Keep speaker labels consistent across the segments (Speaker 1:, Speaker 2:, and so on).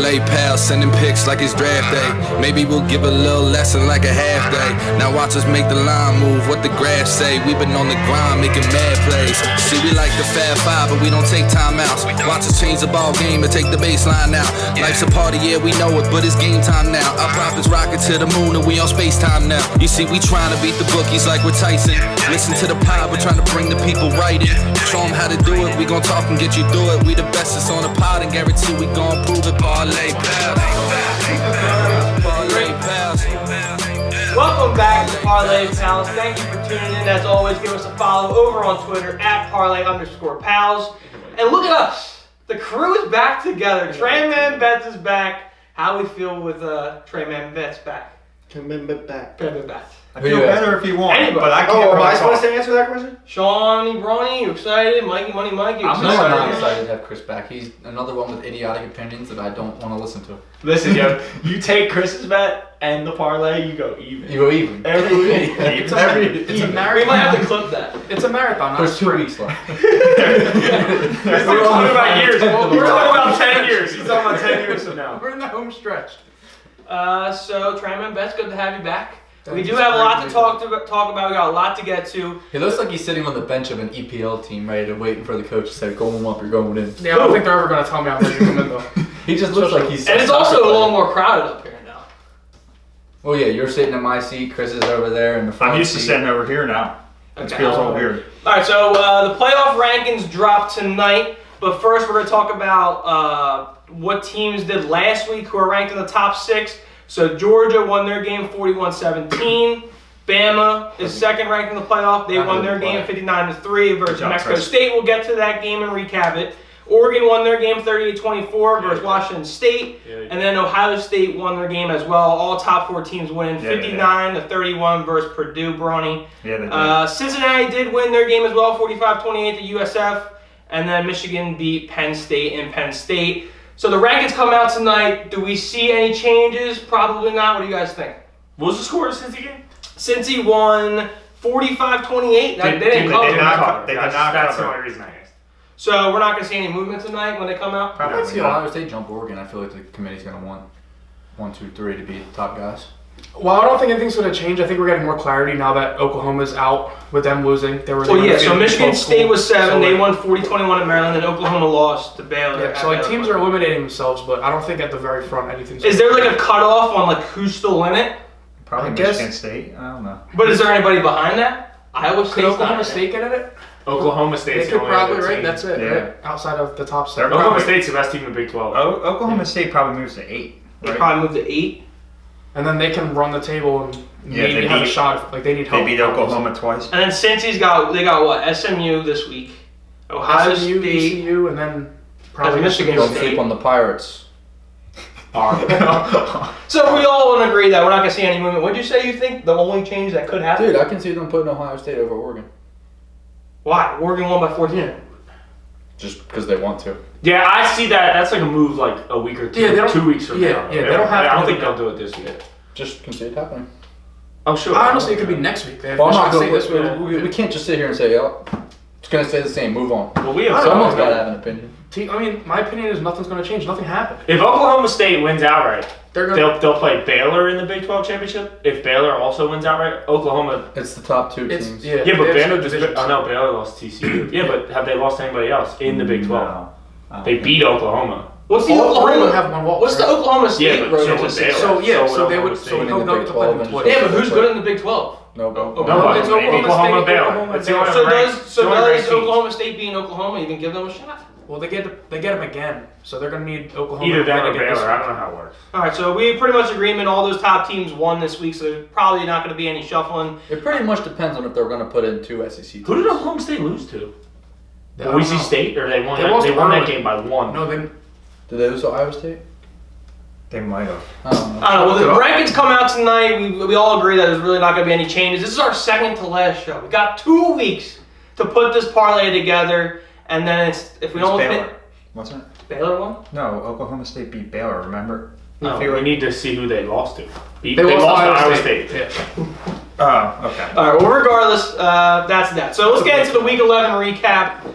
Speaker 1: Parlay pals, sending pics like it's draft day. Maybe we'll give a little lesson like a half day. Now watch us make the line move, what the graphs say. We've been on the grind making mad plays. See, we like the Fab Five, but we don't take timeouts. Watch us change the ball game and take the baseline out. Life's a party, yeah, we know it, but it's game time now. Our profits rocket to the moon and we on space time now. You see, we trying to beat the bookies like we're Tyson. Listen to the pod, we're trying to bring the people right in. Show them how to do it, we gon' talk and get you through it. We the bestest on the pod and guarantee we gon' prove it. Parlay pals. Parlay pals.
Speaker 2: Welcome back to Parlay Pals. Thank you for tuning in. As always, give us a follow over on Twitter at Parlay_Pals. And look at us. The crew is back together. Trey Man Betts is back. How we feel with Trey Man Betts back?
Speaker 3: Trey Man Betts.
Speaker 4: I feel better if you want,
Speaker 2: Anybody.
Speaker 4: but I can't
Speaker 3: am
Speaker 4: really
Speaker 3: I supposed
Speaker 4: talk.
Speaker 3: to answer that question?
Speaker 2: Shawnee Bronny, you excited? Mikey Money Mike, you
Speaker 5: I'm
Speaker 2: excited?
Speaker 5: not excited to have Chris back. He's another one with idiotic opinions that I don't want to listen to.
Speaker 6: Listen, yo, you take Chris's bet and the parlay, you go even.
Speaker 5: You go even.
Speaker 6: Every week.
Speaker 5: It's a marathon.
Speaker 2: We might have to clip that.
Speaker 5: It's a marathon.
Speaker 6: There's
Speaker 5: 2 weeks left.
Speaker 6: We're talking about years. We're talking about 10 years. He's talking about 10 years from now.
Speaker 5: We're in the home stretch.
Speaker 2: So Trey Man Betts, good to have you back. We do have a lot to talk about. We got a lot to get to.
Speaker 5: He looks like he's sitting on the bench of an EPL team, ready to waiting for the coach to say, "Going up, you're going in."
Speaker 7: Yeah, I don't think they're ever going to tell me I'm ready to come in, though.
Speaker 5: He just looks like he's.
Speaker 2: And it's also a little more crowded up here now.
Speaker 5: Oh yeah, you're sitting in my seat. Chris is over there in the front.
Speaker 4: I'm used to
Speaker 5: seat.
Speaker 4: sitting over here now. It
Speaker 2: Okay.
Speaker 4: feels all weird.
Speaker 2: All right, so the playoff rankings dropped tonight. But first, we're going to talk about what teams did last week who are ranked in the top 6. So Georgia won their game 41-17. Bama is second ranked in the playoff. They won their game 59-3 versus Mexico State. We'll get to that game and recap it. Oregon won their game 38-24 versus Washington State. And then Ohio State won their game as well. All top 4 teams winning 59-31 versus Purdue, Bronny. Cincinnati did win their game as well, 45-28 to USF. And then Michigan beat Penn State in Penn State. So the rankings come out tonight. Do we see any changes? Probably not. What do you guys think?
Speaker 6: What was the score of Cincy game?
Speaker 2: Cincy won 45-28. They didn't cover.
Speaker 4: They did not
Speaker 6: That's the
Speaker 4: cover.
Speaker 6: only reason I asked.
Speaker 2: So we're not going to see any movement tonight when they come out?
Speaker 5: I might see Ohio State jump Oregon. I feel like the committee's going to want 1, 2, 3 to be the top guys.
Speaker 7: Well, I don't think anything's going to change. I think we're getting more clarity now that Oklahoma's out with them losing.
Speaker 2: So Michigan State was 7.
Speaker 7: So
Speaker 2: they won 40-21 in Maryland, and Oklahoma lost to Baylor.
Speaker 7: Yeah, so teams are eliminating themselves, but I don't think at the very front anything's.
Speaker 2: Is there like a cutoff on who's still in it?
Speaker 4: Probably
Speaker 7: I guess-
Speaker 4: Michigan State. I don't know.
Speaker 2: But is there anybody behind that? Iowa State.
Speaker 7: Could Oklahoma State get in it?
Speaker 6: Oklahoma
Speaker 7: They
Speaker 6: State's the
Speaker 7: could
Speaker 6: only
Speaker 7: probably,
Speaker 6: other
Speaker 7: right?
Speaker 6: team.
Speaker 7: That's it,
Speaker 4: Yeah.
Speaker 7: right? Outside of the top 7.
Speaker 6: Oklahoma State's the best team in the Big 12.
Speaker 4: Oklahoma State probably moves to 8.
Speaker 2: They
Speaker 4: Right?
Speaker 2: probably moved to 8.
Speaker 7: And then they can run the table and maybe
Speaker 4: they
Speaker 7: have a
Speaker 4: beat-
Speaker 7: shot. Like they need help.
Speaker 4: They beat Oklahoma twice.
Speaker 2: And then Cincy's got what? SMU this week. Ohio
Speaker 7: SMU,
Speaker 2: State.
Speaker 7: ECU, and then probably
Speaker 2: Michigan
Speaker 5: Don't
Speaker 2: State.
Speaker 5: sleep on the Pirates.
Speaker 2: So we all want to agree that we're not going to see any movement. What'd you say you think the only change that could happen?
Speaker 5: Dude, I can see them putting Ohio State over Oregon.
Speaker 2: Why? Oregon won by 14.
Speaker 5: Just because they want to.
Speaker 6: Yeah, I see that. That's like a move like a week or 2,
Speaker 7: Yeah, they don't-
Speaker 6: 2 weeks from
Speaker 7: yeah,
Speaker 6: now.
Speaker 7: yeah, they don't have
Speaker 6: I
Speaker 7: to
Speaker 6: don't
Speaker 7: do
Speaker 6: think
Speaker 7: that.
Speaker 6: they'll do it this week.
Speaker 5: Just can see it happening.
Speaker 6: Oh, sure.
Speaker 7: Honestly, it could be next week. They have
Speaker 5: Well, I'm not
Speaker 7: Michigan
Speaker 5: going
Speaker 7: State this week.
Speaker 5: we can't just sit here and say, oh, it's going to stay the same, move on.
Speaker 6: Well, we have
Speaker 5: Someone's got to have an opinion.
Speaker 7: I mean, my opinion is nothing's going to change. Nothing happened.
Speaker 6: If Oklahoma State wins outright,
Speaker 7: They're going.
Speaker 6: they'll play Baylor in the Big 12 championship. If Baylor also wins outright, Oklahoma.
Speaker 5: It's the top 2
Speaker 7: It's
Speaker 5: teams.
Speaker 6: Yeah, but
Speaker 7: they have
Speaker 6: Baylor
Speaker 7: some
Speaker 6: just.
Speaker 7: divisions.
Speaker 6: Oh no, Baylor lost TCU. Yeah, but have they lost anybody else in the Big 12?
Speaker 4: No.
Speaker 6: They beat Oklahoma.
Speaker 2: What's the
Speaker 7: All three of them
Speaker 2: Oklahoma?
Speaker 7: have one loss.
Speaker 2: What's the
Speaker 7: right?
Speaker 2: Oklahoma State
Speaker 6: Yeah, but
Speaker 2: road
Speaker 6: so
Speaker 2: to
Speaker 6: would
Speaker 2: six?
Speaker 6: Baylor.
Speaker 7: So they would.
Speaker 6: State.
Speaker 7: So
Speaker 5: in the
Speaker 7: they'll
Speaker 5: Big
Speaker 7: get to play
Speaker 5: 12
Speaker 7: them
Speaker 5: and
Speaker 7: twice.
Speaker 2: Yeah, but who's good in the Big 12?
Speaker 5: No,
Speaker 6: No,
Speaker 7: No, it's
Speaker 6: maybe
Speaker 7: Oklahoma
Speaker 6: Oklahoma
Speaker 7: State,
Speaker 6: Baylor.
Speaker 7: Oklahoma
Speaker 6: It's the
Speaker 7: Baylor.
Speaker 6: only
Speaker 2: So
Speaker 6: ranked-
Speaker 2: does
Speaker 6: the only ranked team.
Speaker 2: Oklahoma State beating Oklahoma even give them a shot?
Speaker 7: Well, they get them again, so they're gonna need Oklahoma.
Speaker 6: Either
Speaker 7: to
Speaker 6: them or
Speaker 7: win again this
Speaker 6: Baylor. I
Speaker 7: week.
Speaker 6: don't know how it works.
Speaker 2: All right, so we pretty much agreement. All those top teams won this week, so there's probably not going to be any shuffling.
Speaker 5: It pretty much depends on if they're going to put in 2 SEC teams.
Speaker 6: Who did Oklahoma State lose to?
Speaker 7: I don't
Speaker 6: Boise
Speaker 7: know.
Speaker 6: State, or they won?
Speaker 7: They lost
Speaker 6: They won that
Speaker 7: early.
Speaker 6: game by 1.
Speaker 7: No, they.
Speaker 5: Did they lose to Iowa State?
Speaker 4: They might have.
Speaker 5: I don't know.
Speaker 2: I don't know. Well, the rankings come out tonight. We all agree that there's really not going to be any changes. This is our second to last show. We got 2 weeks to put this parlay together, and then if we don't
Speaker 4: Baylor.
Speaker 2: hit
Speaker 4: Wasn't it?
Speaker 2: Baylor won.
Speaker 4: No, Oklahoma State beat Baylor, remember?
Speaker 6: No,
Speaker 4: I feel
Speaker 6: we
Speaker 4: like-
Speaker 6: need to see who they lost to. They
Speaker 7: They
Speaker 6: lost
Speaker 7: lost
Speaker 6: to
Speaker 7: to
Speaker 6: Iowa
Speaker 7: Iowa
Speaker 6: State.
Speaker 7: State.
Speaker 4: Oh, okay.
Speaker 2: All right. Well, regardless, that's that. So let's get into the Week 11 recap.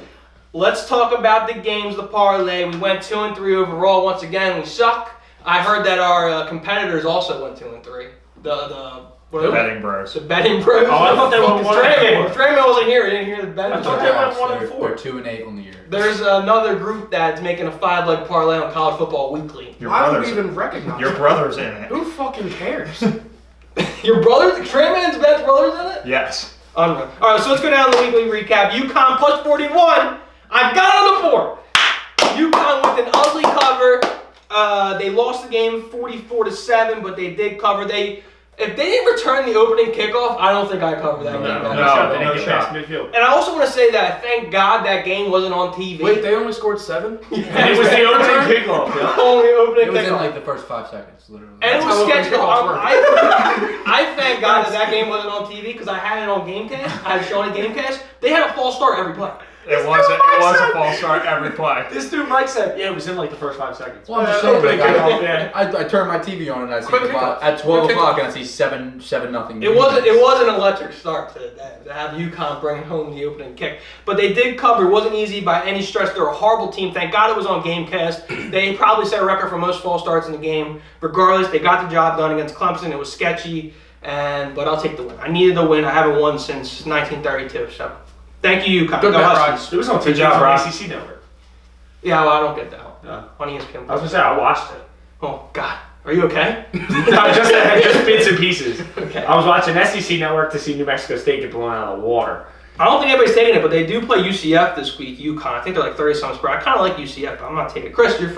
Speaker 2: Let's talk about the games, the parlay. We went 2 and 3 overall. Once again, we suck. I heard that our competitors also went 2-3. The
Speaker 4: Betting bros.
Speaker 2: betting pros.
Speaker 6: Oh, I thought they were 1-4.
Speaker 2: Strayman wasn't here. He didn't hear the betting.
Speaker 6: I thought they
Speaker 2: pros.
Speaker 6: went 1-4.
Speaker 5: They're 2-8 on the year.
Speaker 2: There's another group that's making a 5-leg parlay on college football weekly.
Speaker 4: Your
Speaker 7: Why would
Speaker 4: brother's,
Speaker 7: we even recognize
Speaker 4: your
Speaker 7: it?
Speaker 4: brother's in it.
Speaker 7: Who fucking cares?
Speaker 2: Your brother, Strayman's best brother's in it?
Speaker 4: Yes.
Speaker 2: Unreal. All right, so let's go down the weekly recap. UConn plus 41. I got on the board. UConn with an ugly cover. They lost the game 44-7, but they did cover. If they didn't return the opening kickoff, I don't think I covered that game.
Speaker 6: They didn't get
Speaker 4: shot.
Speaker 6: past midfield.
Speaker 2: And I also want to say that thank God that game wasn't on TV.
Speaker 7: Wait, they only scored 7?
Speaker 6: And it was the opening kickoff. Yeah.
Speaker 2: Only opening
Speaker 5: It was in
Speaker 2: kickoff.
Speaker 5: like the first 5 seconds, literally.
Speaker 2: And it
Speaker 7: That's
Speaker 2: was
Speaker 7: how opening
Speaker 2: sketchy.
Speaker 7: kickoffs work.
Speaker 2: I thank God that game wasn't on TV because I had it on Gamecast. I had shown it Gamecast. They had a false start every play.
Speaker 4: It was a false start every play.
Speaker 6: This dude Mike said, yeah, it was in like the first 5 seconds.
Speaker 5: Well, I'm just saying,
Speaker 6: Opening
Speaker 5: like,
Speaker 6: kickoff, yeah.
Speaker 5: I turn my TV on and I see
Speaker 7: Quick kickoff.
Speaker 5: at 12
Speaker 7: Quick
Speaker 5: o'clock
Speaker 7: kickoff.
Speaker 5: and I see 7 nothing.
Speaker 2: It was an electric start to have UConn bring home the opening kick. But they did cover. It wasn't easy by any stretch. They're a horrible team. Thank God it was on Gamecast. They probably set a record for most false starts in the game. Regardless, they got the job done against Clemson. It was sketchy, but I'll take the win. I needed the win. I haven't won since 1932. So thank you, UConn.
Speaker 7: Good
Speaker 2: Go
Speaker 7: bet,
Speaker 2: Huskies.
Speaker 6: It was on
Speaker 4: Good
Speaker 6: TV
Speaker 4: job,
Speaker 6: on
Speaker 4: Rob.
Speaker 6: ACC Network.
Speaker 2: Yeah, well, I don't get that
Speaker 6: Yeah.
Speaker 2: on ESPN.
Speaker 6: I was gonna say, I watched it.
Speaker 2: Oh God, are you okay?
Speaker 6: No, just bits and pieces.
Speaker 2: Okay.
Speaker 6: I was watching SEC Network to see New Mexico State get blown out of the water.
Speaker 2: I don't think anybody's taking it, but they do play UCF this week. UConn. I think they're like 30-something spread. I kind of like UCF, but I'm not taking it. Chris, you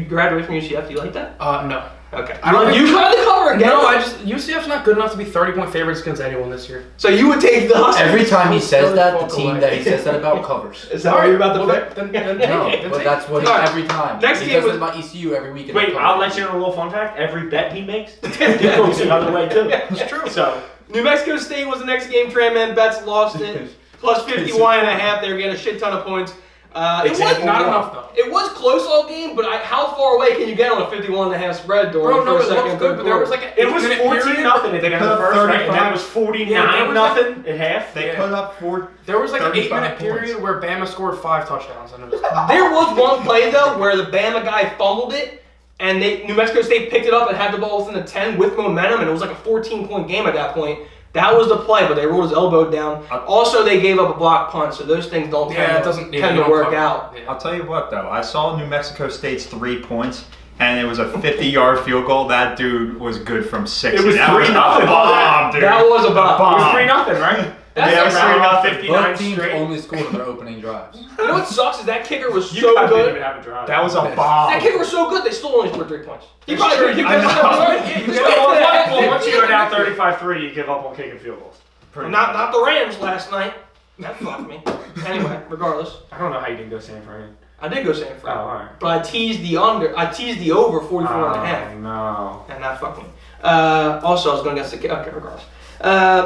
Speaker 2: graduated from UCF. Do you like that?
Speaker 7: No.
Speaker 2: Okay.
Speaker 7: I don't
Speaker 2: You
Speaker 7: think-
Speaker 2: UConn to cover again?
Speaker 7: No, UCF's not good enough to be 30-point favorites against anyone this year.
Speaker 2: So you would take the Huskies?
Speaker 5: Every time he says
Speaker 7: Really
Speaker 5: that, the
Speaker 7: fuck
Speaker 5: team
Speaker 7: away.
Speaker 5: that he says that about covers.
Speaker 2: Is that what you're about to
Speaker 7: Well,
Speaker 2: pick?
Speaker 7: then take
Speaker 5: No,
Speaker 7: it. Then
Speaker 5: but
Speaker 7: take
Speaker 5: that's what he
Speaker 2: Alright.
Speaker 5: every time.
Speaker 2: Next
Speaker 5: he
Speaker 2: game
Speaker 5: does
Speaker 2: was-
Speaker 5: it about ECU every week.
Speaker 6: Wait, I'll let you know a little fun fact. Every bet he makes, it goes the other way too.
Speaker 7: It's true.
Speaker 6: So,
Speaker 2: New Mexico State was the next game. Tramman bets lost it. Plus 51.5. They were getting a shit ton of points. It was
Speaker 7: Not enough, though.
Speaker 2: It was close all game, but how far away can you get on a 51.5 spread during
Speaker 7: Bro,
Speaker 2: the
Speaker 7: no,
Speaker 2: first,
Speaker 7: it
Speaker 2: second,
Speaker 7: looked
Speaker 2: third
Speaker 7: good, but there was
Speaker 2: quarter?
Speaker 7: like an
Speaker 6: it was
Speaker 7: 8-minute
Speaker 6: 14
Speaker 7: period.
Speaker 6: nothing at the end of the
Speaker 4: Put up
Speaker 6: first, right? And then
Speaker 4: 35.
Speaker 6: it was 49
Speaker 7: Yeah, there was
Speaker 6: nothing at half.
Speaker 4: They
Speaker 7: Yeah.
Speaker 4: put up 4.
Speaker 7: There was like an
Speaker 4: 35
Speaker 7: 8-minute period
Speaker 4: points.
Speaker 7: where Bama scored 5 touchdowns. And it was
Speaker 2: There was one play though where the Bama guy fumbled it, and New Mexico State picked it up and had the ball within the 10 with momentum, and it was like a 14-point game at that point. That was the play, but they rolled his elbow down. Also, they gave up a block punt, so those things don't tend to work out.
Speaker 7: Yeah.
Speaker 4: I'll tell you what, though. I saw New Mexico State's 3 points, and it was a 50-yard field goal. That dude was good from 60.
Speaker 6: It was
Speaker 4: That
Speaker 6: 3-0.
Speaker 4: a bomb, dude.
Speaker 2: That was a bomb.
Speaker 6: It was 3-0, right?
Speaker 2: That's
Speaker 6: yeah,
Speaker 2: like
Speaker 6: it was about
Speaker 4: 3-0.
Speaker 6: 59
Speaker 5: Both teams
Speaker 6: straight.
Speaker 5: only scored on their opening drives.
Speaker 2: You know what sucks is that kicker was
Speaker 6: You
Speaker 2: so
Speaker 6: didn't
Speaker 2: good.
Speaker 6: even have a drive.
Speaker 4: That was a bomb.
Speaker 2: That kicker was so good, they still only scored 3 points. He
Speaker 7: That's
Speaker 2: probably
Speaker 7: true.
Speaker 2: could have
Speaker 4: I know.
Speaker 2: kicked
Speaker 6: Yeah, well, once you go down 35-3, you give up on kicking field goals.
Speaker 2: Not the Rams last night. That fucked me. Anyway, regardless,
Speaker 6: I don't know how you didn't go San Fran.
Speaker 2: I did go San Fran.
Speaker 6: Oh, alright.
Speaker 2: But I teased the over 44.5.
Speaker 6: Oh, no.
Speaker 2: And that fucked me. Also, I was going against the okay, regardless.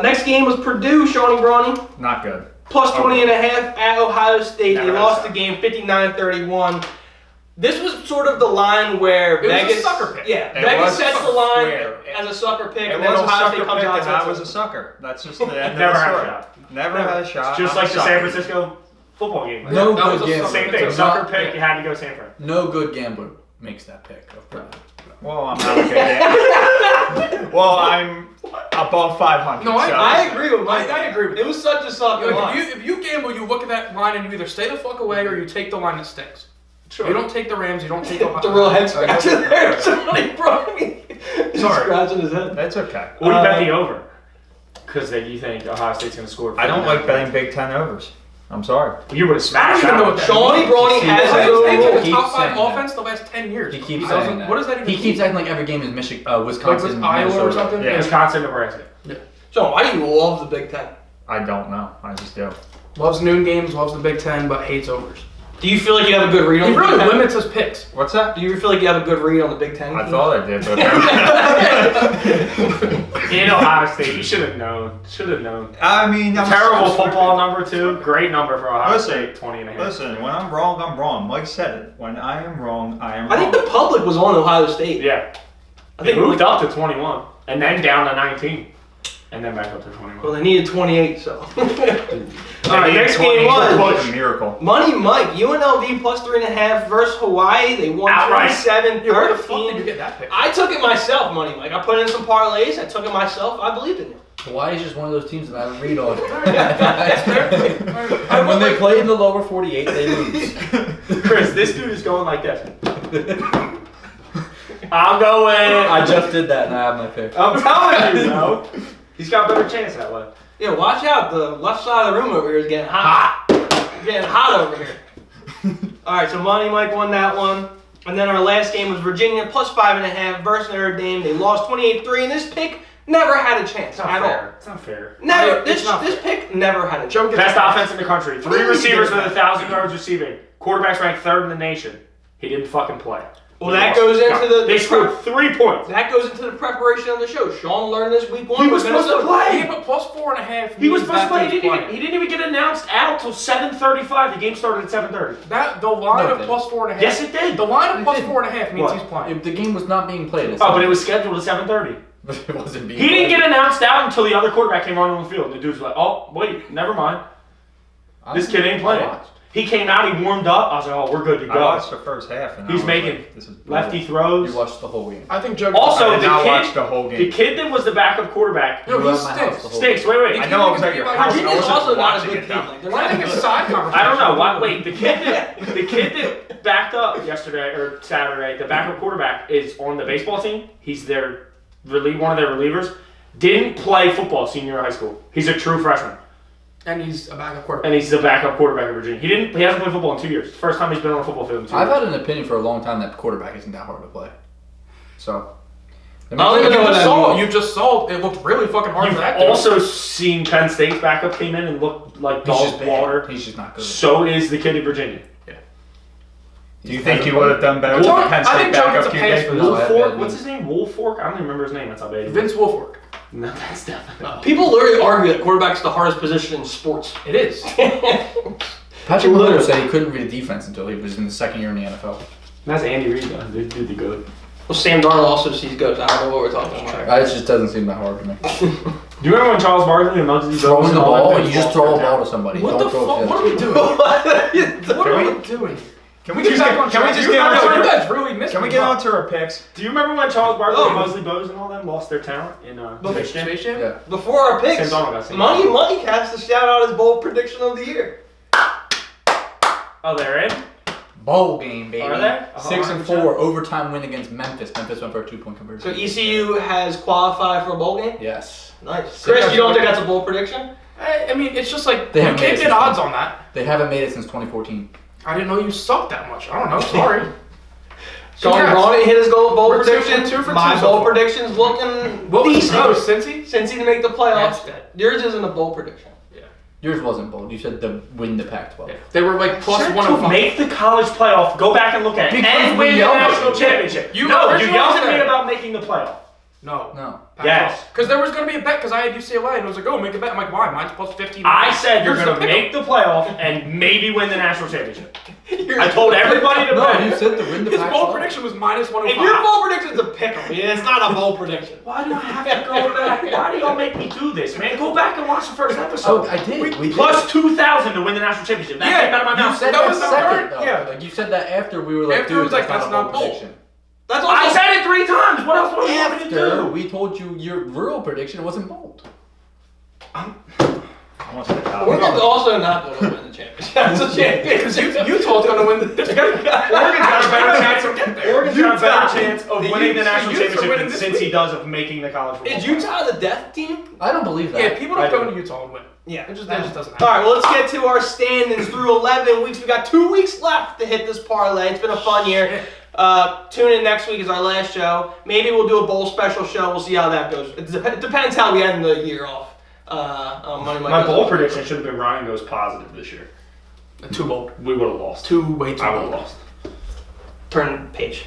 Speaker 2: Next game was Purdue, Shawnee Brawny.
Speaker 4: Not good.
Speaker 2: Plus 20.5 at Ohio State.
Speaker 4: Never
Speaker 2: They
Speaker 4: had
Speaker 2: lost
Speaker 4: a
Speaker 2: the game 59-31. This was sort of the line where
Speaker 7: It was a
Speaker 2: Vegas
Speaker 7: sucker pick.
Speaker 2: Yeah,
Speaker 4: It
Speaker 2: Vegas
Speaker 4: was
Speaker 2: sets
Speaker 4: a
Speaker 2: the line
Speaker 4: square.
Speaker 2: as a sucker pick,
Speaker 4: It
Speaker 2: and then
Speaker 4: was a
Speaker 2: Ohio
Speaker 4: sucker
Speaker 2: State comes
Speaker 4: pick,
Speaker 2: out
Speaker 4: and
Speaker 2: and
Speaker 4: I
Speaker 2: sets
Speaker 4: was a
Speaker 2: it.
Speaker 4: sucker. That's just the end
Speaker 6: Never
Speaker 4: of the
Speaker 6: had a
Speaker 4: story.
Speaker 6: shot.
Speaker 4: Never had a shot.
Speaker 6: Just
Speaker 4: I'm
Speaker 6: like
Speaker 4: a
Speaker 6: the
Speaker 4: sucker.
Speaker 6: San Francisco football game.
Speaker 5: No
Speaker 7: That was
Speaker 5: good
Speaker 7: a
Speaker 5: gambler.
Speaker 6: Same
Speaker 7: It's
Speaker 6: thing.
Speaker 7: a
Speaker 6: Sucker
Speaker 7: not-
Speaker 6: pick, you had to go San Fran.
Speaker 5: No good gambler makes that pick. Of Purdue.
Speaker 4: Well, I'm not a good guy. Well, I'm above 500.
Speaker 7: No,
Speaker 4: so-
Speaker 2: I agree with Mike.
Speaker 7: I agree with
Speaker 2: It was such a sucker
Speaker 7: Like,
Speaker 2: line.
Speaker 7: if you gamble, you look at that line and you either stay the fuck away or you take the line that stinks.
Speaker 2: Sure.
Speaker 7: You don't take the Rams, you don't take the
Speaker 2: The real head scratcher there. Somebody brought me. He's
Speaker 7: Sorry.
Speaker 2: scratching his head.
Speaker 4: That's okay.
Speaker 6: What do you bet the over? Because you think Ohio State's going to score.
Speaker 4: I don't like betting Big Ten overs. I'm sorry.
Speaker 6: You would have smashed
Speaker 7: I don't even know
Speaker 6: that.
Speaker 7: what that
Speaker 2: Shawnee Brawny has
Speaker 7: Ohio State's
Speaker 2: a
Speaker 7: like a
Speaker 5: Keep
Speaker 7: top 5
Speaker 5: saying that.
Speaker 7: offense the last 10 years.
Speaker 5: He keeps
Speaker 7: doesn't-
Speaker 5: saying that.
Speaker 7: What does that even
Speaker 5: He
Speaker 7: mean?
Speaker 5: keeps acting like every game is Michigan,
Speaker 7: Like
Speaker 5: Wisconsin,
Speaker 7: with Iowa
Speaker 5: Minnesota.
Speaker 7: or something?
Speaker 4: Yeah.
Speaker 6: Wisconsin, Nebraska.
Speaker 2: So why do you love the Big Ten?
Speaker 4: I don't know. I just do.
Speaker 7: Loves noon games, loves the Big Ten, but hates overs.
Speaker 2: Do you feel like you have a good read on
Speaker 7: He
Speaker 2: the
Speaker 7: really
Speaker 2: Big Ten?
Speaker 7: limits his picks.
Speaker 4: What's that?
Speaker 2: Do you feel like you have a good read on the Big Ten?
Speaker 4: I thought I did, but apparently.
Speaker 6: In Ohio State, you should have known. Should have known.
Speaker 4: I mean, I'm
Speaker 6: Terrible
Speaker 4: I'm
Speaker 6: football number 2. Great number for Ohio
Speaker 4: Listen,
Speaker 6: State, 20.5.
Speaker 4: Listen, when I'm wrong, I'm wrong. Mike said it. When I am wrong, I am
Speaker 2: I
Speaker 4: wrong.
Speaker 2: think the public was on Ohio State.
Speaker 6: Yeah.
Speaker 2: I
Speaker 6: They
Speaker 2: think
Speaker 6: moved up to 21 and then down to 19. And then back up to 21.
Speaker 2: Well, they needed 28, so. All right, next game was
Speaker 4: a miracle.
Speaker 2: Money Mike, UNLV plus 3.5 versus Hawaii. They won
Speaker 6: Outright.
Speaker 2: 27-13.
Speaker 7: Yeah, where the fuck did you get that pick?
Speaker 2: I took it myself, Money Mike. I put in some parlays. I took it myself. I believed in it.
Speaker 5: Hawaii's just one of those teams that I don't read on.
Speaker 7: And
Speaker 5: And when they play in the lower 48, they lose.
Speaker 6: Chris, this dude is going like this. I'm going.
Speaker 5: I just did that and I have my pick.
Speaker 6: I'm telling you, bro. He's got a better chance that way.
Speaker 2: Yeah, watch out. The left side of the room over here is getting hot. It's getting hot over here. All right, so Money Mike won that one. And then our last game was Virginia plus 5.5 versus Notre Dame. They lost 28-3, and this pick never had a chance at all.
Speaker 6: It's not fair.
Speaker 2: Never.
Speaker 7: It's not
Speaker 2: This pick never had a chance.
Speaker 7: Joe gets
Speaker 6: Best
Speaker 7: a pass.
Speaker 6: offense in the country. 3 receivers with 1,000 yards receiving. Quarterbacks ranked 3rd in the nation. He didn't fucking play.
Speaker 2: Well, that goes into the.
Speaker 6: They scored 3 points.
Speaker 2: That goes into the preparation of the show. Sean learned this week 1.
Speaker 6: He was supposed to play.
Speaker 7: Yeah, but plus 4.5.
Speaker 6: He was
Speaker 7: means
Speaker 6: supposed to
Speaker 7: that
Speaker 6: play.
Speaker 7: dude's playing.
Speaker 6: He didn't even get announced out till 7:35. The game started at 7:30.
Speaker 7: That the line
Speaker 5: No,
Speaker 7: of
Speaker 5: it
Speaker 7: plus 4.5.
Speaker 6: Yes, it did.
Speaker 7: The line of
Speaker 5: It
Speaker 7: plus
Speaker 5: did.
Speaker 7: 4.5 means
Speaker 6: What?
Speaker 7: he's playing.
Speaker 5: If the game was not being played.
Speaker 6: Oh, but it was scheduled at 7:30.
Speaker 5: But it wasn't being
Speaker 6: He didn't
Speaker 5: played.
Speaker 6: get announced out until the other quarterback came on the field. The dude's like, "Oh, wait, never mind. This kid ain't playing." He came out, he warmed up. I was like, "Oh, we're good to
Speaker 4: I
Speaker 6: go."
Speaker 4: watched the first half and
Speaker 6: He's
Speaker 4: I was
Speaker 6: making
Speaker 4: like, this is
Speaker 6: Lefty
Speaker 5: You
Speaker 6: throws.
Speaker 5: watched the whole game.
Speaker 7: I think Joe.
Speaker 6: Also,
Speaker 4: I did
Speaker 6: the
Speaker 4: not
Speaker 6: kid,
Speaker 4: watch the whole
Speaker 6: the
Speaker 4: game.
Speaker 6: kid that was the backup quarterback.
Speaker 7: No,
Speaker 5: You
Speaker 7: he
Speaker 5: were at my house
Speaker 7: stinks.
Speaker 5: the whole
Speaker 6: Stinks. Wait, wait.
Speaker 4: I know I was
Speaker 7: He
Speaker 4: at your
Speaker 7: can't
Speaker 4: house.
Speaker 7: even
Speaker 4: I
Speaker 2: Virginia's
Speaker 4: wasn't
Speaker 2: also not a
Speaker 4: watching
Speaker 2: good
Speaker 4: it
Speaker 2: team.
Speaker 4: though.
Speaker 2: Like, they're
Speaker 7: Why
Speaker 2: not
Speaker 7: think it's
Speaker 2: good.
Speaker 7: side conversation?
Speaker 6: I don't know. Why, wait, the kid that backed up yesterday or Saturday, the backup quarterback is on the baseball team. He's their one of their relievers. Didn't play football senior year of high school. He's a true freshman,
Speaker 7: And he's a backup quarterback.
Speaker 6: and he's the backup quarterback of Virginia. He hasn't played football in 2 years. First time he's been on a football field in 2
Speaker 5: I've
Speaker 6: years.
Speaker 5: had an opinion for a long time that quarterback isn't that hard to play. So.
Speaker 2: I don't even know what that means.
Speaker 7: You just saw it. It looked really fucking hard
Speaker 6: You've
Speaker 7: for that dude.
Speaker 6: also seen Penn State's backup came in and looked like
Speaker 5: He's
Speaker 6: dog
Speaker 5: just bad.
Speaker 6: water.
Speaker 5: He's just not good.
Speaker 6: So is the kid in Virginia.
Speaker 4: Do you think you would have done better
Speaker 7: Well,
Speaker 4: than the Penn
Speaker 7: I
Speaker 4: State
Speaker 7: think Joe gets
Speaker 4: backup
Speaker 7: a pass
Speaker 4: QB?
Speaker 7: for
Speaker 5: No,
Speaker 7: this.
Speaker 5: I had
Speaker 6: Wolfork?
Speaker 5: bad
Speaker 6: What's
Speaker 5: news.
Speaker 6: his name? Wolfork? I don't even remember his name. That's how bad he is.
Speaker 7: Vince Wilfork.
Speaker 6: No, that's definitely.
Speaker 2: People literally argue that quarterback's the hardest position in sports.
Speaker 7: It is.
Speaker 5: Patrick Mahomes said he couldn't read a defense until he was in the second year in the NFL.
Speaker 6: That's Andy Reid, though. They did the good.
Speaker 2: Well, Sam Darnold also sees goats. I don't know what we're talking about.
Speaker 5: It just doesn't seem that hard to me.
Speaker 6: Do you remember when Charles Barkley and Muggsy Bogues
Speaker 5: Throwing
Speaker 6: and
Speaker 5: the
Speaker 6: all that
Speaker 5: ball,
Speaker 6: big
Speaker 5: you just
Speaker 6: balls
Speaker 5: throw a
Speaker 6: were
Speaker 5: ball
Speaker 6: down?
Speaker 5: to somebody.
Speaker 7: What
Speaker 5: Don't
Speaker 7: the
Speaker 5: throw
Speaker 7: fuck?
Speaker 5: it
Speaker 7: What are we doing? What are we doing?
Speaker 4: Can we just get on
Speaker 7: You guys really missed
Speaker 4: Can we
Speaker 7: me,
Speaker 4: get
Speaker 7: huh?
Speaker 4: on to our picks?
Speaker 6: Do you remember when Charles Barkley
Speaker 2: Oh.
Speaker 6: and Muggsy Bogues and all them lost their talent in Space Jam?
Speaker 7: Space Jam?
Speaker 5: Yeah.
Speaker 2: Before our picks,
Speaker 6: Sam Darnold got seen.
Speaker 2: Money Mike has to shout out his bold prediction of the year.
Speaker 6: Oh, they're in?
Speaker 5: Bowl game, baby.
Speaker 6: Are they?
Speaker 5: 6-4 overtime win against Memphis. Memphis went for a 2-point conversion.
Speaker 2: So ECU has qualified for a bowl game?
Speaker 5: Yes.
Speaker 2: Nice. Chris, you don't think that's a bold prediction?
Speaker 7: I mean, it's just like,
Speaker 5: They
Speaker 7: you
Speaker 5: haven't made
Speaker 7: can't
Speaker 5: it
Speaker 7: get
Speaker 5: since
Speaker 7: odds
Speaker 5: then.
Speaker 7: on that.
Speaker 5: They haven't made it since 2014.
Speaker 7: I didn't know you sucked that much. I don't know. Sorry.
Speaker 2: Sean
Speaker 7: Congrats.
Speaker 2: Braun hit his bold
Speaker 7: We're two-
Speaker 2: prediction.
Speaker 7: we're 2 for
Speaker 2: My
Speaker 7: 2 so
Speaker 2: bold
Speaker 7: far.
Speaker 2: prediction's looking
Speaker 7: What was
Speaker 2: decent.
Speaker 7: Cincy?
Speaker 2: Cincy to make the playoffs.
Speaker 7: Yeah.
Speaker 2: Yours isn't a bold prediction.
Speaker 5: Yours wasn't bold. You said the win the Pac-12.
Speaker 7: They were like plus
Speaker 6: Said
Speaker 7: 105.
Speaker 6: to make the college playoff. Go back and look at it.
Speaker 5: Because
Speaker 6: And
Speaker 5: we
Speaker 6: win the
Speaker 5: yelled at
Speaker 6: national
Speaker 5: you.
Speaker 6: championship.
Speaker 7: You
Speaker 6: no, you
Speaker 7: originally
Speaker 6: yelled at
Speaker 7: said-
Speaker 6: me about making the playoff.
Speaker 7: No.
Speaker 5: No.
Speaker 6: Yes.
Speaker 7: Because there was going to be a bet because I had UCLA and it was like, oh, make a bet. I'm like, why? Mine's plus 15.
Speaker 6: I said you're
Speaker 7: Yours is
Speaker 6: going
Speaker 7: a
Speaker 6: to
Speaker 7: pick'em.
Speaker 6: make the playoff and maybe win the national championship. I told everybody to
Speaker 5: No,
Speaker 6: bet.
Speaker 5: you said the win the
Speaker 7: His
Speaker 5: Pac-12.
Speaker 7: bold prediction was minus
Speaker 2: If
Speaker 7: 105.
Speaker 2: your bold prediction's a pick 'em, it's not a bold prediction.
Speaker 6: Why do I have to go back? Why do y'all make me do this, man? Go back and watch the first
Speaker 5: Oh,
Speaker 6: episode.
Speaker 5: I did. We did.
Speaker 6: Plus 2,000 to win the national championship. That came out of my
Speaker 5: You
Speaker 6: mouth.
Speaker 5: said
Speaker 7: That
Speaker 5: that
Speaker 7: was the
Speaker 5: second,
Speaker 7: third?
Speaker 5: though.
Speaker 7: Yeah.
Speaker 5: Like, you said that after we were like,
Speaker 7: After it
Speaker 5: dude,
Speaker 7: was like,
Speaker 5: that's
Speaker 7: that's
Speaker 5: not a
Speaker 7: not
Speaker 5: bold
Speaker 7: bold.
Speaker 5: prediction.
Speaker 2: That's also
Speaker 6: I said it 3 times. What else do you want me to
Speaker 5: After
Speaker 6: do?
Speaker 5: we told you your real prediction wasn't bold.
Speaker 2: Oregon's also not going to win the championship. That's a
Speaker 7: Because
Speaker 2: championship.
Speaker 7: Utah's going to win.
Speaker 6: Oregon's got a better chance of getting there. Oregon's got a better chance of winning the national
Speaker 7: Utes are
Speaker 6: championship
Speaker 7: winning
Speaker 6: than
Speaker 7: this
Speaker 6: Cincy
Speaker 7: week.
Speaker 6: does of making the college football.
Speaker 2: Is Utah the death team?
Speaker 5: I don't believe that.
Speaker 7: Yeah, people
Speaker 6: I
Speaker 7: don't go
Speaker 6: do.
Speaker 7: to Utah and win.
Speaker 2: Yeah.
Speaker 7: It just doesn't
Speaker 2: All
Speaker 7: happen.
Speaker 2: right, well, let's get to our standings through 11 weeks. We got 2 weeks left to hit this parlay. It's been a fun year. Tune in next week is our last show. Maybe we'll do a bowl special show. We'll see how that goes. It depends how we end the year off. Money Mike
Speaker 6: My
Speaker 2: goes
Speaker 6: bowl
Speaker 2: off.
Speaker 6: prediction should have been Ryan goes positive this year.
Speaker 7: Too bold.
Speaker 6: We would have lost.
Speaker 7: Way too
Speaker 6: I would have
Speaker 7: bold.
Speaker 6: lost.
Speaker 2: Turn page.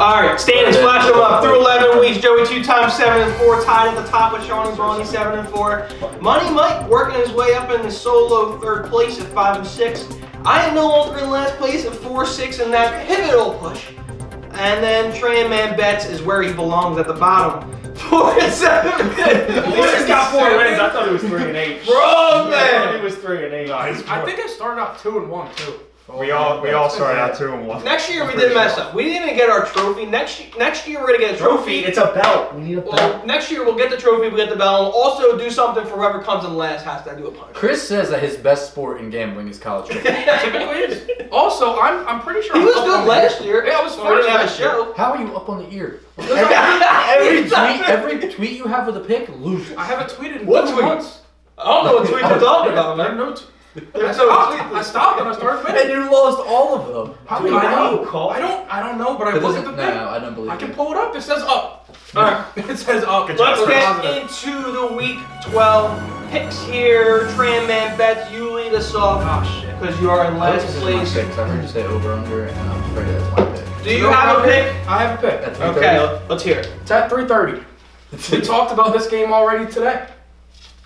Speaker 2: All right, standings, flash them up. Through 11 weeks, Joey 2 times 7-4, tied at the top with Sean and Ronnie 7-4. Money Mike working his way up in the solo third place at 5-6. I am no longer in last place at 4-6 in that pivotal push. And then Tran Man Bets is where he belongs at the bottom. 4-7 Pitt.
Speaker 6: At least he's got 4 wins. I thought it was 3-8.
Speaker 2: Bro,
Speaker 6: I
Speaker 2: man.
Speaker 6: thought it was 3-8.
Speaker 7: I think I started out 2-1 too.
Speaker 4: We all started out 2-1.
Speaker 2: Next year we did mess up. We didn't even get our trophy. Next year we're gonna get a trophy.
Speaker 6: It's a belt. We need a belt.
Speaker 2: Well, next year we'll get the trophy, we'll get the belt. We'll also do something for whoever comes in last has to do a punch.
Speaker 5: Chris says that his best sport in gambling is college football.
Speaker 7: Typically is. Also, I'm pretty sure
Speaker 2: He
Speaker 7: I'm
Speaker 2: was
Speaker 7: up
Speaker 2: good
Speaker 7: on the
Speaker 2: last
Speaker 7: ear.
Speaker 2: year.
Speaker 7: Yeah, I was
Speaker 2: We
Speaker 7: first
Speaker 2: didn't have a
Speaker 7: last year.
Speaker 2: show.
Speaker 5: How are you up on the ear?
Speaker 2: Every
Speaker 5: Every tweet you have with a pick, lose.
Speaker 7: I haven't tweeted in
Speaker 2: What
Speaker 7: 2
Speaker 2: tweet?
Speaker 7: months.
Speaker 2: I don't know what tweet you're talking about,
Speaker 7: There are
Speaker 2: man.
Speaker 7: no
Speaker 2: There's
Speaker 7: I stopped when I started
Speaker 5: And
Speaker 7: winning.
Speaker 5: you lost all of them.
Speaker 7: How
Speaker 6: Do
Speaker 7: do
Speaker 6: we
Speaker 7: I
Speaker 6: know?
Speaker 7: know? I don't know, but I
Speaker 5: That
Speaker 7: looked at
Speaker 5: doesn't.
Speaker 7: the
Speaker 5: No,
Speaker 7: thing.
Speaker 5: I don't believe
Speaker 7: I can
Speaker 5: it.
Speaker 7: pull it up. It says up. Alright. It says up.
Speaker 4: Good job.
Speaker 2: Let's get
Speaker 7: Positive.
Speaker 2: into the week 12 picks here. Tram Man bets, you lead us off
Speaker 7: Oh shit.
Speaker 2: because you are in last
Speaker 5: This is my
Speaker 2: place.
Speaker 5: picks. I heard you say over under, and I'm afraid that's my pick.
Speaker 2: Do you have a pick?
Speaker 7: I have a pick.
Speaker 5: At
Speaker 2: Okay,
Speaker 5: 3:30.
Speaker 2: let's hear it.
Speaker 7: It's at 3:30. We talked about this game already today.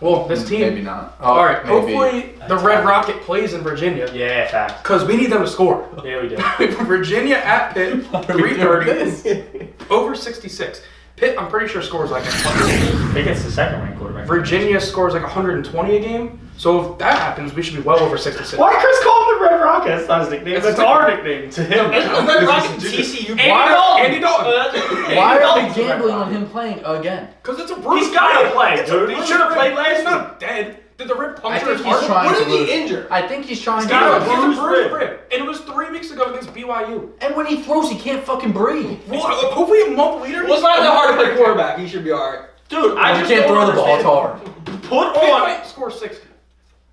Speaker 7: Well, this team.
Speaker 5: Maybe not. Oh,
Speaker 7: All right.
Speaker 5: maybe.
Speaker 7: Hopefully, the Red Rocket plays in Virginia
Speaker 6: Yeah, fact.
Speaker 7: because we need them to score.
Speaker 6: Yeah, we did.
Speaker 7: Virginia at Pitt,
Speaker 5: Why are we doing this?
Speaker 7: 3:30 over 66. Pitt, I'm pretty sure scores like 100.
Speaker 6: I think it's the second ranked quarterback.
Speaker 7: Virginia scores like 120 a game. So if that happens, we should be well over 66.
Speaker 6: Why Chris call him the Red Rocket? That's not his nickname. That's our nickname to him.
Speaker 2: Isn't Red Rocket TCU?
Speaker 7: Andy Dalton.
Speaker 5: Why are we
Speaker 6: Dalton's the
Speaker 5: gambling
Speaker 6: Red
Speaker 5: on him playing again?
Speaker 7: Because it's a bruised
Speaker 6: He's gotta
Speaker 7: rib.
Speaker 6: play,
Speaker 7: It's a
Speaker 6: dude. He
Speaker 7: bruised
Speaker 6: should have
Speaker 7: rib.
Speaker 6: played last
Speaker 7: He's
Speaker 6: week.
Speaker 7: not dead. Did the rib
Speaker 5: I
Speaker 7: puncture
Speaker 5: think
Speaker 7: his
Speaker 5: he's
Speaker 7: heart?
Speaker 5: trying
Speaker 2: What
Speaker 5: to
Speaker 2: did he
Speaker 5: lose.
Speaker 2: injure?
Speaker 5: I think he's trying
Speaker 7: He's
Speaker 5: to
Speaker 7: got a
Speaker 5: lose.
Speaker 7: bruised rib. And it was 3 weeks ago against BYU.
Speaker 5: And when he throws, he can't fucking breathe.
Speaker 7: Well, hopefully a month later.
Speaker 2: Well, it's not that hard to play quarterback. He should be alright.
Speaker 6: Dude,
Speaker 5: I
Speaker 6: I just
Speaker 5: can't
Speaker 6: don't
Speaker 5: throw the ball. It's
Speaker 6: understand.
Speaker 5: hard.
Speaker 6: Put
Speaker 7: Pitt
Speaker 6: on,
Speaker 7: might score 60.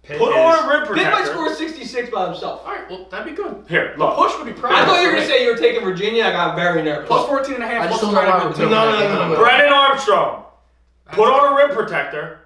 Speaker 4: Pitt
Speaker 6: put
Speaker 4: is-
Speaker 6: on a rib
Speaker 2: Pitt might
Speaker 6: protector.
Speaker 2: score 66 by himself.
Speaker 7: All right, well, that'd be good.
Speaker 6: Here, look.
Speaker 7: Push would be proud.
Speaker 2: I thought you were going to say you were taking Virginia. I got very nervous.
Speaker 7: Plus 14 and a half.
Speaker 5: I just
Speaker 7: plus
Speaker 5: don't know why
Speaker 7: tight
Speaker 5: we're
Speaker 7: end.
Speaker 5: doing
Speaker 2: No.
Speaker 6: Brennan Armstrong, put on a rib protector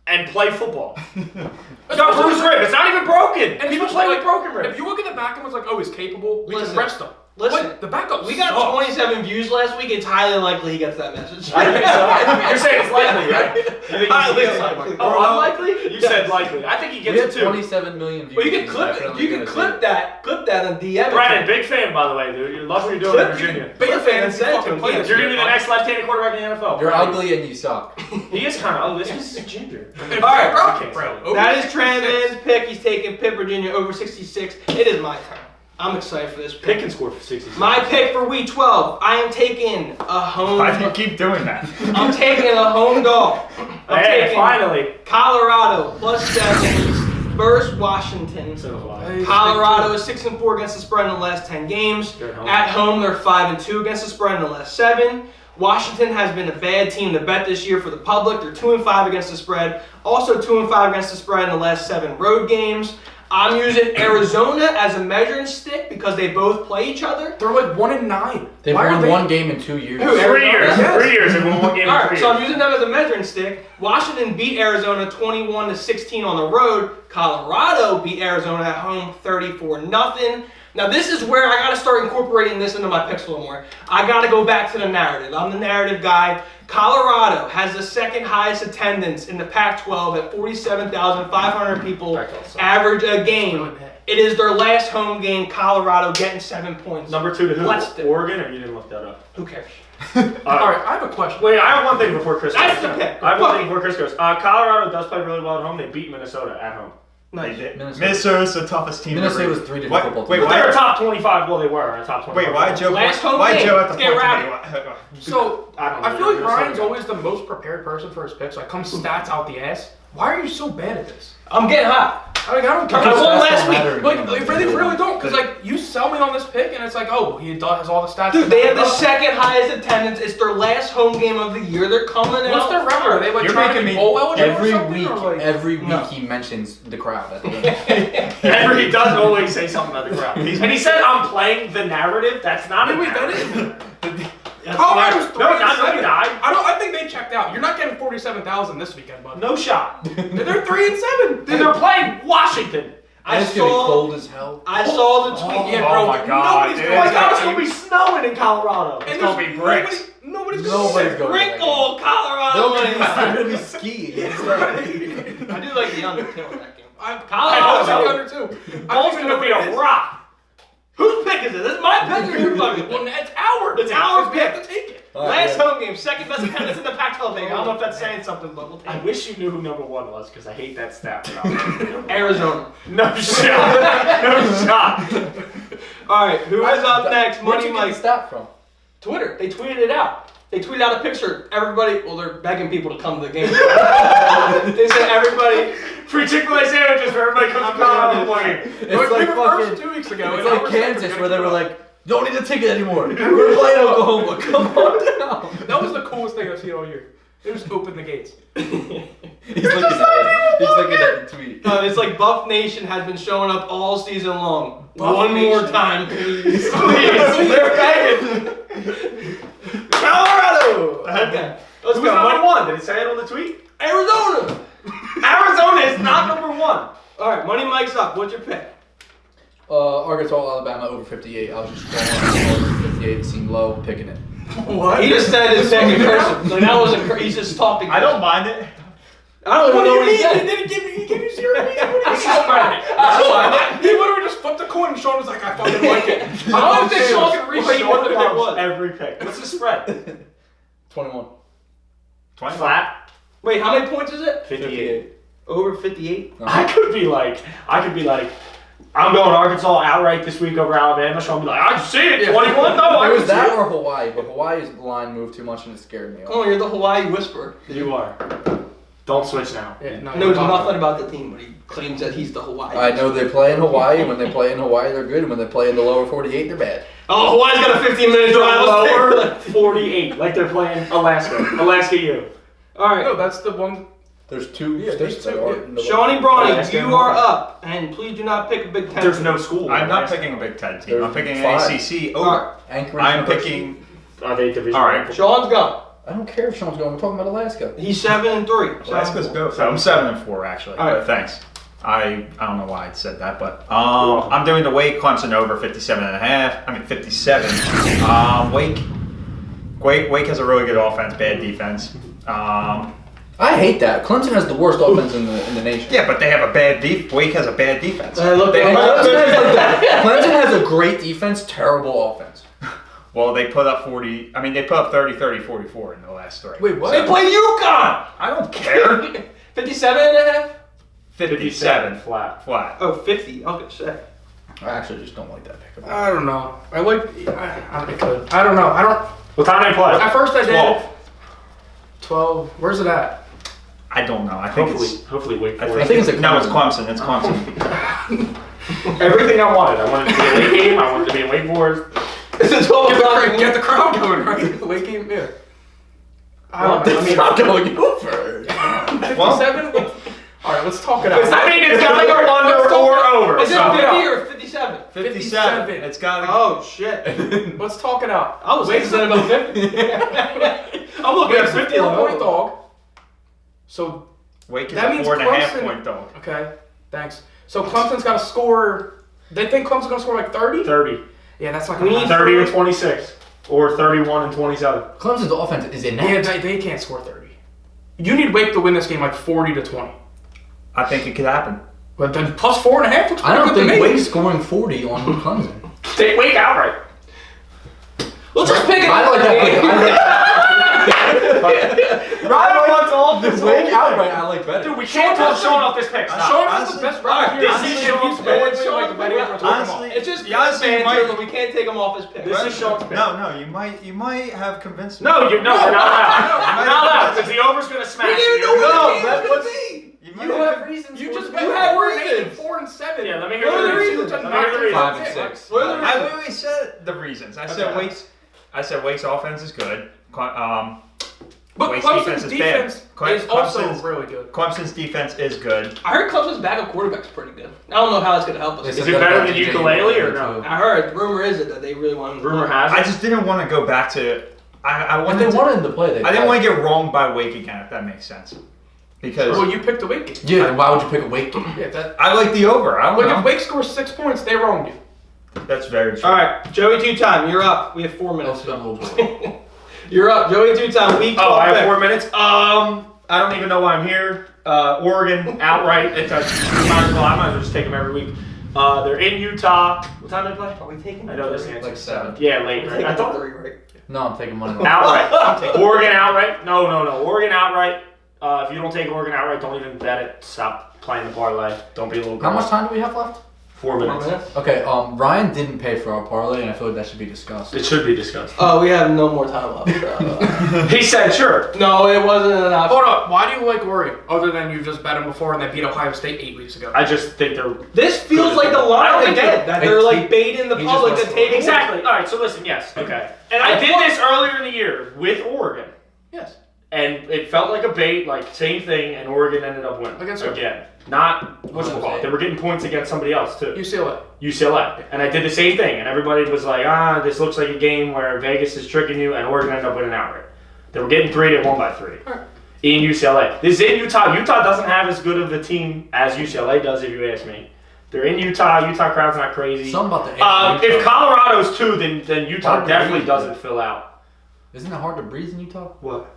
Speaker 6: and play football. It's got bruised rib. It's not even broken.
Speaker 7: And
Speaker 6: People
Speaker 7: especially,
Speaker 6: play with
Speaker 7: like,
Speaker 6: broken rib.
Speaker 7: If you look at the back and it's like, oh, he's capable, we
Speaker 2: Listen,
Speaker 7: can rest him.
Speaker 2: listen.
Speaker 7: But the backup
Speaker 2: We got
Speaker 7: sucks.
Speaker 2: 27 views last week. It's highly unlikely he gets that message.
Speaker 6: I think so. You're saying it's likely, right? You think
Speaker 2: Highly
Speaker 6: he gets
Speaker 2: unlikely.
Speaker 6: it? Oh, unlikely? You said likely. I think he
Speaker 5: We
Speaker 6: gets
Speaker 5: had
Speaker 6: it too.
Speaker 5: 27 million views.
Speaker 2: Well, you can clip it.
Speaker 5: Definitely
Speaker 2: You can
Speaker 5: gonna
Speaker 2: clip
Speaker 5: see
Speaker 2: that. Clip that and DM it.
Speaker 6: Brennan, big fan, by the way, dude. You love what you're doing in Virginia.
Speaker 7: Big fan
Speaker 2: Listen,
Speaker 7: and
Speaker 2: send it to
Speaker 7: fucking
Speaker 2: him.
Speaker 7: play this
Speaker 6: You're going to
Speaker 7: year,
Speaker 6: be the
Speaker 7: bud.
Speaker 6: next left-handed quarterback in the NFL.
Speaker 5: it. You're ugly and you suck.
Speaker 6: He is kind of ugly. This is ginger.
Speaker 7: All
Speaker 2: right,
Speaker 7: Rocket, bro.
Speaker 2: That is Tranman's pick. He's taking Pitt, Virginia over 66. It is my turn. I'm excited for this
Speaker 6: Pick
Speaker 2: pick.
Speaker 6: and score for 66.
Speaker 2: My pick for week 12. I am taking a home.
Speaker 4: Why do you keep doing that?
Speaker 2: I'm taking a home dog. I'm
Speaker 6: Hey,
Speaker 2: taking
Speaker 6: finally.
Speaker 2: Colorado +7 versus Washington.
Speaker 6: So do I.
Speaker 7: Hey,
Speaker 2: Colorado is 6-4 against the spread in the last 10 games.
Speaker 6: They're at home.
Speaker 2: At home, they're 5-2 against the spread in the last 7. Washington has been a bad team to bet this year for the public. They're 2-5 against the spread. Also 2-5 against the spread in the last 7 road games. I'm using Arizona as a measuring stick because they both play each other.
Speaker 7: They're like 1-9.
Speaker 5: They've
Speaker 7: Why are
Speaker 5: won
Speaker 7: they-
Speaker 5: one game in 2 years.
Speaker 2: Who,
Speaker 6: 3 years.
Speaker 2: Yes.
Speaker 6: 3 years. They won one game in
Speaker 2: All
Speaker 6: 3
Speaker 2: right, so I'm
Speaker 6: years.
Speaker 2: using them as a measuring stick. Washington beat Arizona 21-16 on the road. Colorado beat Arizona at home 34-0. Now this is where I got to start incorporating this into my picks a little more. I got to go back to the narrative. I'm the narrative guy. Colorado has the second highest attendance in the Pac-12 at 47,500 people
Speaker 6: Pac-12 sucks.
Speaker 2: average a game. It is their last home game. Colorado getting 7 points.
Speaker 6: Number 2 to who?
Speaker 2: Let's do it.
Speaker 6: Oregon, or you didn't look that up?
Speaker 2: Who cares?
Speaker 7: All right, I have a question.
Speaker 6: Wait, I have one thing before Chris goes.
Speaker 2: That's the pick.
Speaker 6: I have one thing before Chris goes. Colorado does play really well at home. They beat Minnesota at home.
Speaker 4: They
Speaker 2: Nice.
Speaker 4: did.
Speaker 5: Minnesota.
Speaker 4: Minnesota's the toughest team.
Speaker 5: Minnesota
Speaker 4: ever.
Speaker 5: was 3 different
Speaker 4: Why-
Speaker 5: football
Speaker 4: Wait,
Speaker 5: teams.
Speaker 6: But they're
Speaker 4: why?
Speaker 6: a top 25. Well, they were a top 25.
Speaker 4: Wait, why Joe?
Speaker 2: Last home
Speaker 4: Why
Speaker 2: game.
Speaker 4: Joe at the
Speaker 2: Let's get
Speaker 4: point
Speaker 2: rowdy.
Speaker 7: So,
Speaker 6: I don't know.
Speaker 7: I feel like
Speaker 6: Minnesota
Speaker 7: Ryan's
Speaker 6: guy.
Speaker 7: always the most prepared person for his picks. Like, comes stats out the ass. Why are you so bad at this?
Speaker 2: I'm getting hot.
Speaker 7: I don't care.
Speaker 2: I won
Speaker 5: Stats
Speaker 2: last
Speaker 5: don't
Speaker 2: week.
Speaker 5: matter in
Speaker 7: Like,
Speaker 5: gambling.
Speaker 7: they really don't. Because, like, you sell me on this pick, and it's like, oh, he has all the stats.
Speaker 2: Dude,
Speaker 7: to
Speaker 2: they
Speaker 7: back
Speaker 2: have
Speaker 7: it
Speaker 2: the
Speaker 7: up.
Speaker 2: second highest attendance. It's their last home game of the year. They're coming
Speaker 7: What's
Speaker 2: out.
Speaker 7: their record? Are they, like,
Speaker 4: You're
Speaker 7: trying to
Speaker 4: making
Speaker 7: be
Speaker 4: me-
Speaker 7: bowl eligible
Speaker 5: Every
Speaker 7: or something?
Speaker 5: week,
Speaker 7: Or, like,
Speaker 5: every week
Speaker 2: No.
Speaker 5: he mentions the crowd at the end.
Speaker 6: Henry he does always say something about the crowd. And he said, I'm playing the narrative. That's not a
Speaker 7: Wait, that
Speaker 6: narrative.
Speaker 7: is.
Speaker 6: That's
Speaker 7: Colorado's
Speaker 6: not-
Speaker 7: 3
Speaker 6: No,
Speaker 7: and
Speaker 6: not
Speaker 7: 7.
Speaker 6: died.
Speaker 7: I think they checked out. You're not getting 47,000 this weekend, bud.
Speaker 6: No shot.
Speaker 7: They're 3 and 7.
Speaker 6: Dude, they're playing Washington.
Speaker 2: I
Speaker 5: It's gonna be
Speaker 2: saw.
Speaker 5: cold as hell.
Speaker 2: I saw the tweet.
Speaker 7: Yeah,
Speaker 4: Oh
Speaker 7: bro.
Speaker 4: my God,
Speaker 7: Nobody's
Speaker 4: dude.
Speaker 6: Oh my
Speaker 7: going
Speaker 6: God,
Speaker 7: to
Speaker 6: it's going to be snowing in Colorado.
Speaker 7: And
Speaker 4: gonna
Speaker 7: there's
Speaker 4: be bricks.
Speaker 7: Nobody's
Speaker 5: Nobody's going.
Speaker 2: Sprinkle Colorado.
Speaker 5: They're
Speaker 2: money.
Speaker 5: gonna be skiing.
Speaker 2: I do like the under too in that game.
Speaker 7: I'm
Speaker 2: Colorado.
Speaker 7: I'm under 2.
Speaker 6: Ball's going to be a rock.
Speaker 2: Whose pick is it? This is my pick or your fucking
Speaker 7: Well,
Speaker 2: pick?
Speaker 7: it's ours.
Speaker 2: It's ours
Speaker 7: We have
Speaker 2: pick.
Speaker 7: to take it.
Speaker 2: Last home game, second best attendance in the Pac-12 thing. I don't know if that's saying something, but we'll take
Speaker 6: I
Speaker 2: it.
Speaker 6: wish you knew who number 1 was because I hate that stat.
Speaker 2: Arizona.
Speaker 6: No shot. No shot.
Speaker 2: All right, who is up next?
Speaker 5: Where'd
Speaker 2: Money
Speaker 5: you get the
Speaker 2: Mike.
Speaker 5: stat from?
Speaker 2: Twitter. They tweeted it out. They tweeted out a picture. Everybody, well, they're begging people to come to the game. They said everybody.
Speaker 6: Free Chick-fil-A sandwiches for everybody comes to Colorado game.
Speaker 5: It's like fucking.
Speaker 7: 2 weeks ago.
Speaker 5: It's like Kansas where they were like, "Don't need a ticket anymore. We're playing Oklahoma. Come on down."
Speaker 7: That was the coolest thing I've seen all year. They just opened the gates.
Speaker 5: He's looking at the tweet.
Speaker 2: It's like Buff Nation has been showing up all season long.
Speaker 7: Buff
Speaker 2: One
Speaker 7: Nation.
Speaker 2: more time, please. Please. They're begging. Colorado. Okay. Let's
Speaker 6: Who's
Speaker 2: go.
Speaker 6: number 1? Did it say it on the tweet?
Speaker 2: Arizona.
Speaker 6: Arizona is not number 1.
Speaker 2: All right, Money Mike's up. What's your pick?
Speaker 5: Arkansas, Alabama over 58. I was just scrolling over 58. It seemed low. Picking it.
Speaker 7: What?
Speaker 2: He just said his pick in cursive. Like that wasn't. He's just talking.
Speaker 4: I don't mind it.
Speaker 2: I don't even know what he said.
Speaker 7: He gave you 0 reason.
Speaker 6: This is spread.
Speaker 7: He literally just flipped the coin and Sean was like, I fucking like it. I don't think Sean can read
Speaker 6: Sean
Speaker 7: what the pick
Speaker 6: loves
Speaker 7: was.
Speaker 6: every pick. What's the spread?
Speaker 5: 21.
Speaker 4: 20.
Speaker 6: Flat.
Speaker 2: Wait, how many points is it?
Speaker 6: 58.
Speaker 2: Over 58.
Speaker 6: I could be like, I'm going Arkansas outright this week over Alabama. Sean be like, I see it. 21. No, I
Speaker 5: It was
Speaker 6: can see
Speaker 5: that
Speaker 6: it.
Speaker 5: or Hawaii, but Hawaii's line moved too much and it scared me.
Speaker 2: Oh, you're the Hawaii whisperer.
Speaker 6: You are. Don't switch now.
Speaker 7: Yeah,
Speaker 2: Knows nothing about the team, but he claims that he's the Hawaii.
Speaker 5: I know they play in Hawaii, and when they play in Hawaii, they're good, and when they play in the lower 48, they're bad.
Speaker 2: Oh, Hawaii's got a 15-minute drive.
Speaker 6: Lower 48, like they're playing Alaska. Alaska U.
Speaker 2: All right.
Speaker 7: No, that's the one.
Speaker 5: There's two
Speaker 7: Yeah,
Speaker 5: states
Speaker 7: there's
Speaker 5: that
Speaker 7: two,
Speaker 5: are
Speaker 7: yeah.
Speaker 5: in the
Speaker 2: Shawnee Brawny,
Speaker 6: Alaska
Speaker 2: you
Speaker 6: and
Speaker 2: are
Speaker 6: Hawaii.
Speaker 2: up, and please do not pick a Big Ten.
Speaker 6: There's
Speaker 2: team.
Speaker 6: no school.
Speaker 4: I'm not picking a Big Ten team. I'm picking an
Speaker 5: Five.
Speaker 4: ACC
Speaker 2: All
Speaker 4: over.
Speaker 2: right.
Speaker 5: Anchorage
Speaker 4: I'm
Speaker 5: University.
Speaker 4: picking.
Speaker 6: Are they division?
Speaker 4: All right.
Speaker 2: Sean's gone.
Speaker 5: I don't care if Sean's going. We're talking about Alaska.
Speaker 2: He's 7-3.
Speaker 4: Alaska's good. So I'm 7-4 actually.
Speaker 2: All right.
Speaker 4: But thanks. I don't know why I said that, but I'm doing the Wake Clemson over 57.5. I mean 57. Wake has a really good offense, bad defense.
Speaker 5: I hate that. Clemson has the worst offense in the nation.
Speaker 4: Yeah, but they have a bad Wake has a bad defense.
Speaker 2: Look,
Speaker 4: They-
Speaker 5: And Clemson has, like that. Clemson has a great defense, terrible offense.
Speaker 4: Well, they put up 40. I mean, they put up 30, 30, 44 in the last 3.
Speaker 7: Wait, what?
Speaker 2: they play UConn.
Speaker 4: I don't care.
Speaker 2: 57.5?
Speaker 4: 57
Speaker 6: flat.
Speaker 4: flat.
Speaker 2: Oh, 50. I was going to say.
Speaker 5: I actually just don't like that pick.
Speaker 7: I don't know. I like. I could. I don't know. I don't.
Speaker 6: What time do they play?
Speaker 7: At first I did.
Speaker 6: 12.
Speaker 7: 12. Where's it at?
Speaker 4: I don't know. I think
Speaker 6: Hopefully Wake
Speaker 4: I
Speaker 6: Forest.
Speaker 4: think
Speaker 5: it's like
Speaker 4: no, it's
Speaker 5: Clemson.
Speaker 4: Clemson. It's Clemson.
Speaker 6: Everything I wanted. I wanted it to be a late game. I wanted it to be a Wake Forest.
Speaker 2: It's a 12 o'clock.
Speaker 7: Get the crowd going, right? Late game, yeah. I don't know. I mean,
Speaker 5: not going over.
Speaker 7: 57. All right, let's talk it out.
Speaker 6: I mean, it's got to go under or over.
Speaker 2: Is it
Speaker 6: So.
Speaker 2: 50 or 57?
Speaker 4: 57. It's got to.
Speaker 2: Oh, shit.
Speaker 7: Let's talk it out.
Speaker 2: I was thinking about 50. I'm looking at 50 on
Speaker 7: 4-point dog. So,
Speaker 4: Wake is
Speaker 7: That
Speaker 4: a
Speaker 7: means
Speaker 4: 4.5
Speaker 7: Clemson-
Speaker 4: point dog.
Speaker 7: okay, thanks. So Clemson's got to score. They think Clemson's gonna score like 30.
Speaker 6: 30.
Speaker 7: Yeah, that's not
Speaker 2: We
Speaker 7: gonna
Speaker 2: need
Speaker 7: happen.
Speaker 6: 30 or 26. Or 31 and 27.
Speaker 5: Clemson's offense is
Speaker 7: Yeah,
Speaker 5: inept.
Speaker 7: they can't score 30. You need Wake to win this game like 40-20.
Speaker 4: I think it could happen.
Speaker 7: But then plus 4.5 looks
Speaker 5: I
Speaker 7: pretty
Speaker 5: don't
Speaker 7: good to
Speaker 5: think
Speaker 7: me.
Speaker 5: Wake's scoring 40 on Clemson.
Speaker 6: Take Wake outright.
Speaker 2: Let's just pick it.
Speaker 5: I like that pick.
Speaker 6: Ryder wants all
Speaker 5: The Wake outright I like better.
Speaker 6: Dude, we can't talk Sean off this pick.
Speaker 7: Sean is
Speaker 4: honestly,
Speaker 7: the best
Speaker 2: alright,
Speaker 7: record here.
Speaker 6: this
Speaker 7: Honestly,
Speaker 6: is
Speaker 7: if
Speaker 6: Sean's
Speaker 7: he's
Speaker 6: pick.
Speaker 7: going to like the betting for
Speaker 4: Honestly,
Speaker 2: It's just
Speaker 4: Yeah, honestly, you
Speaker 2: banter,
Speaker 4: might-
Speaker 2: but we can't take him off his pick.
Speaker 6: This is Sean's pick.
Speaker 4: No, you might have convinced me.
Speaker 6: No, we're not allowed. We're not allowed because the over's going to smash.
Speaker 2: We didn't
Speaker 6: you.
Speaker 2: know what
Speaker 4: No,
Speaker 2: the game
Speaker 4: that
Speaker 2: was
Speaker 4: was-
Speaker 2: going to be.
Speaker 4: You might
Speaker 5: You
Speaker 4: have
Speaker 5: have reasons.
Speaker 7: You
Speaker 5: for
Speaker 7: just
Speaker 5: it.
Speaker 7: bet
Speaker 2: You have
Speaker 7: 4 and 8 and
Speaker 2: reasons.
Speaker 7: 4 and 7.
Speaker 6: Yeah, let me hear
Speaker 2: What are
Speaker 6: the
Speaker 2: the
Speaker 6: reasons.
Speaker 2: reasons?
Speaker 6: Let me hear the reasons.
Speaker 5: 5 and 6.
Speaker 2: What are the
Speaker 4: I
Speaker 2: reasons?
Speaker 4: literally said the reasons. I said
Speaker 2: Okay.
Speaker 4: Wake's offense is good.
Speaker 7: But
Speaker 4: Wake's
Speaker 7: Clemson's
Speaker 4: defense is
Speaker 7: defense
Speaker 4: bad.
Speaker 7: is also
Speaker 4: Clemson's-
Speaker 7: really good.
Speaker 4: Clemson's defense is good.
Speaker 2: I heard Clemson's backup quarterback's pretty good. I don't know how that's going to help us.
Speaker 5: They
Speaker 6: Is
Speaker 5: said
Speaker 6: it
Speaker 5: that
Speaker 6: better
Speaker 5: about
Speaker 6: than
Speaker 5: DJ
Speaker 6: ukulele or
Speaker 5: too.
Speaker 6: no?
Speaker 2: I heard. Rumor is it that they really want him to
Speaker 6: Rumor
Speaker 2: play.
Speaker 6: has
Speaker 4: I
Speaker 6: it.
Speaker 4: just didn't want to go back to. I
Speaker 5: If
Speaker 4: wanted.
Speaker 5: they
Speaker 4: to,
Speaker 5: wanted him to play,
Speaker 4: I didn't want to get wronged by Wake again, if that makes sense. Because
Speaker 7: Well, you picked the Wake game.
Speaker 5: Yeah, why would you pick a Wake game?
Speaker 7: Yeah, that.
Speaker 4: I like the over. I don't
Speaker 7: Like
Speaker 4: know.
Speaker 7: if Wake scores 6 points, they wronged you.
Speaker 4: That's very true.
Speaker 2: All right, Joey Two-Time, you're up. We have 4
Speaker 5: I'll
Speaker 2: minutes.
Speaker 5: spend a little bit.
Speaker 2: You're up. Joey Two-Time, week 12
Speaker 6: Oh, I have
Speaker 2: pick.
Speaker 6: 4 minutes. I don't even know why I'm here. Oregon outright. I might as well just take them every week. They're in Utah. What time do they play?
Speaker 2: Are we taking
Speaker 6: I know this answer.
Speaker 5: Like 7.
Speaker 6: Yeah, late.
Speaker 2: We're
Speaker 6: Right?
Speaker 2: taking
Speaker 6: I thought.
Speaker 2: 3, right?
Speaker 5: No, I'm taking money line.
Speaker 6: Outright. Oregon outright. No. Oregon outright. If you don't take Oregon outright, don't even bet it. Stop playing the parlay. Don't be a little girl.
Speaker 5: How much time do we have left?
Speaker 6: 4 minutes.
Speaker 5: Okay, Ryan didn't pay for our parlay, and I feel like that should be discussed.
Speaker 6: It should be discussed.
Speaker 2: Oh, we have no more time left.
Speaker 6: He said sure.
Speaker 2: No, it wasn't an option.
Speaker 7: Hold up. Why do you like Oregon? Other than you just bet them before and they beat Ohio State 8 weeks ago.
Speaker 6: I just think they're...
Speaker 2: This feels like the
Speaker 6: I
Speaker 2: line
Speaker 6: don't
Speaker 2: they
Speaker 6: think
Speaker 2: did. That they're like baiting the
Speaker 5: he just
Speaker 2: public
Speaker 5: wants
Speaker 2: to
Speaker 5: to-
Speaker 2: take
Speaker 6: Exactly. All right, so listen, yes. Okay.
Speaker 2: And
Speaker 6: I
Speaker 2: I
Speaker 6: did
Speaker 2: thought-
Speaker 6: this earlier in the year with Oregon.
Speaker 5: Yes.
Speaker 6: And it felt like a bait, like same thing, and Oregon ended up winning.
Speaker 7: Against who?
Speaker 6: Again. Not, what's it called? They were getting points against somebody else, too.
Speaker 7: UCLA.
Speaker 6: UCLA. And I did the same thing, and everybody was like, this looks like a game where Vegas is tricking you, and Oregon ended up winning outright. They were getting 3, they won by 3.
Speaker 7: Right.
Speaker 6: In UCLA. This is in Utah. Utah doesn't have as good of a team as UCLA does, if you ask me. They're in Utah. Utah crowd's not crazy.
Speaker 5: Something about the
Speaker 6: If Colorado's 2, then Utah
Speaker 5: Hard to
Speaker 6: definitely
Speaker 5: breathe.
Speaker 6: doesn't fill out.
Speaker 5: Isn't it hard to breathe in Utah?
Speaker 6: What?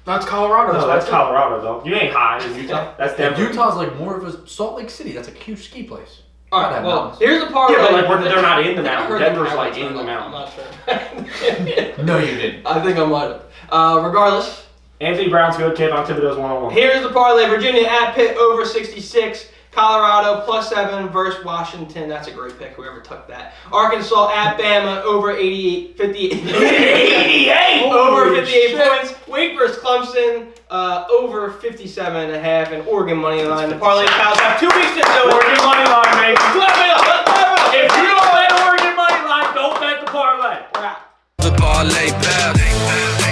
Speaker 7: That's Colorado.
Speaker 6: No, that's Colorado, though. You ain't high in Utah. That's
Speaker 5: And
Speaker 6: Denver.
Speaker 5: Utah's like more of a Salt Lake City. That's a huge ski place.
Speaker 2: All
Speaker 5: Gotta
Speaker 2: right,
Speaker 5: have
Speaker 2: well,
Speaker 5: mountains.
Speaker 2: here's the part.
Speaker 6: Yeah, but like they're not in the
Speaker 2: I
Speaker 6: mountain.
Speaker 2: heard
Speaker 6: Denver's
Speaker 2: the
Speaker 6: like
Speaker 2: Pirates
Speaker 6: in the
Speaker 2: were
Speaker 6: mountain.
Speaker 2: I'm not sure.
Speaker 5: No, you didn't.
Speaker 2: I think I might have. Regardless,
Speaker 6: Anthony Brown's good. Kid on Thibodeau's 101.
Speaker 2: here's the parlay. Virginia at Pitt over 66. Colorado +7 versus Washington. That's a great pick. Whoever took that. Arkansas at Bama over 88, 58.
Speaker 6: 88.
Speaker 2: over
Speaker 6: Holy
Speaker 2: 58
Speaker 6: shit.
Speaker 2: points. Wake versus Clemson over 57.5. And Oregon money line. The parlay pals have 2 weeks to do it.
Speaker 6: Oregon money line, baby.
Speaker 2: Clap it up. Clap it up.
Speaker 6: If you don't bet Oregon money line, don't bet the parlay.
Speaker 2: We're out.
Speaker 1: The parlay pass.